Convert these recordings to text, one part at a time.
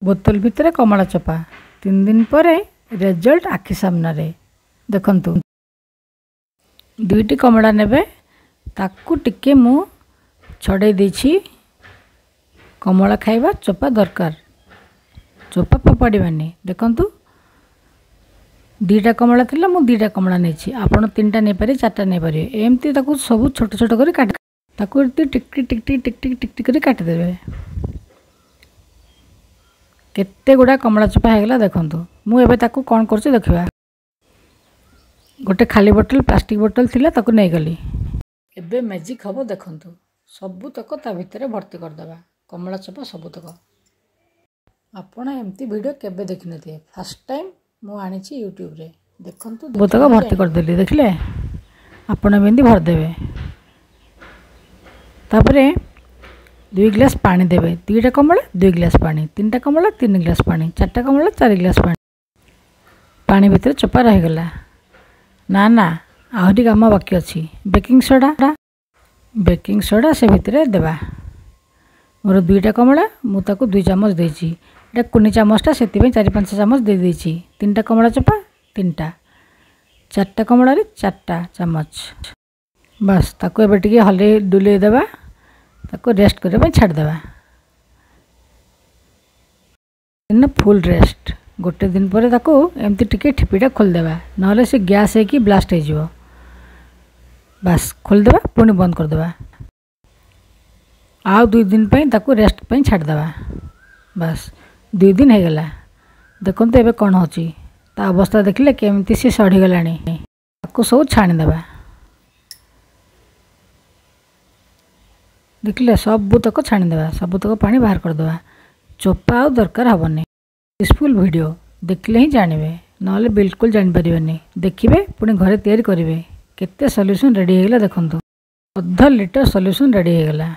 बोतल भितर कमला चोपा 3 दिन पर रिजल्ट आखि सामने देखंतु। 2टी कमला नेबे ताकू टिके मु छड़े देछि। कमला खाइबा चोपा दरकार, चोपा फोपाड़बानी। देखंतु 2टा कमला थिला मु 2टा कमला नेछि, आपण 3टा नै पारे 4टा नै पारे। एमती ताकू सब छोट छोट करी काट, ताकू टिक टिक टिक टिक टिक टिक टिक करी काट देबे। केते गुडा कमला चोपा हेगला देखंतु। मु एबे ताकू कोन करछि देखिबा। गोटे खाली बोतल प्लास्टिक बोतल थिला ताकू नै गली। एबे मैजिक हबो देखंतु। सबु तक ता भितरे भर्ती कर दबा कमला चोपा सबु तक। आपण एमती वीडियो केबे देखिनथे, फर्स्ट टाइम मु आनिछि यूट्यूब रे। देखंतु सबु तक भर्ती कर देली, देखले आपण बेंदी भर देबे। तापरे 2 गिलास पानी देबे। 2टा कमला 2 गिलास पानी, 3टा कमला 3 गिलास पानी, 4टा कमला 4 गिलास पानी। पानी भितर चोपा रह गला। ना ना आहुरी काम बाकी अछि। बेकिंग सोडा से भितरे देबा। मोर 2टा कमला मु ताकू 2 चम्मच देछि। एटा कुनी चम्मचटा सेति पे 4-5 चम्मच दे देछि। 3टा कमला चोपा 3टा, 4टा कमला रे 4टा चम्मच। बस ताकू एबे टिके हले डुले देबा, ताकू रेस्ट करे पे छाड़ देबा। In full rest. गोटे दिन पर ताकू एमती टिके ठिपीटा खोल देबा, नहले से गैस है कि ब्लास्ट हो जिवो। बस खोल देबा, पुणी बंद कर देबा। आउ 2 दिन पे ताकू रेस्ट पे छाड़ देबा। बस 2 दिन हे गला। देखंतु एबे कोन होची, ता अवस्था देखले केमती से सड़ी गलानी। ताकू सब छाणी देबा। देखले सब तक छाणी देबा, सब तक पानी बाहर कर देबा। चोपा आउ दरकार हबनी। यूजफुल वीडियो देखले ही जानिबे, नहले बिल्कुल जानि परिबेनी। देखिबे पुणी घरे तैयारी करिवे। केते सॉल्यूशन रेडी हे गला देखंतु। 1/2 लीटर सॉल्यूशन रेडी हे गला।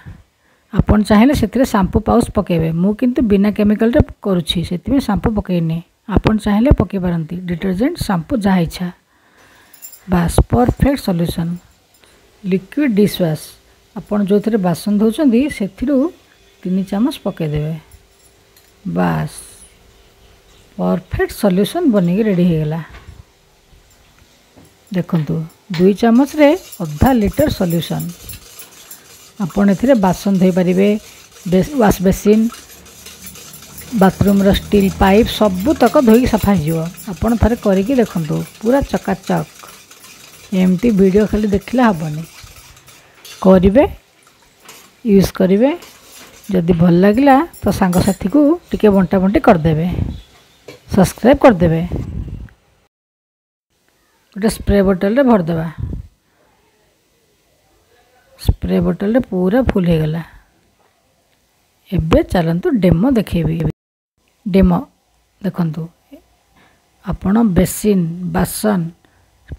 आपण चाहिले सेतिरे शैम्पू पाउच पकेबे। मु किंतु बिना केमिकल रे करूछि, सेतिमे शैम्पू पकेइनी। आपण चाहिले पके पारंती, डिटर्जेंट शैम्पू जा इच्छा। बस perfect solution. Liquid dish wash आपण जो थरे बासन धोचंदी सेथिरु 3 चम्मच पके देबे। बस परफेक्ट सॉल्यूशन बनी रेडी हे गला। देखंतु 2 चम्मच रे 1/2 लीटर सॉल्यूशन। आपण एथिरे बासन धोई परिबे, वॉश बेसिन, बाथरूम रो स्टील पाइप सब तक धोई सफा हिजो। आपण थरे करिकि देखंतु, पूरा चकाचक। एमती वीडियो खाली देखले हबनी, करिवे, यूज करिवे। जदि भल लागिला तो सांग साथी को टिके बंटा बंटी कर देबे, सब्सक्राइब कर देबे। गोटे स्प्रे बोतल रे भर देबा। स्प्रे बोतल रे पूरा फुल हे गला। एबे चलंतु डेमो देखेबी। डेमो देखंतु। आपण बेसिन, बासन,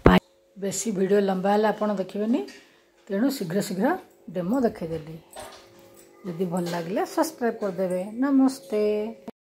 पाइप। बेसी वीडियो लंबा है आपण देखिबेनी, तेणु शीघ्र शीघ्र डेमो देखे देली। यदि भल लागिला सब्सक्राइब कर देबे। नमस्ते।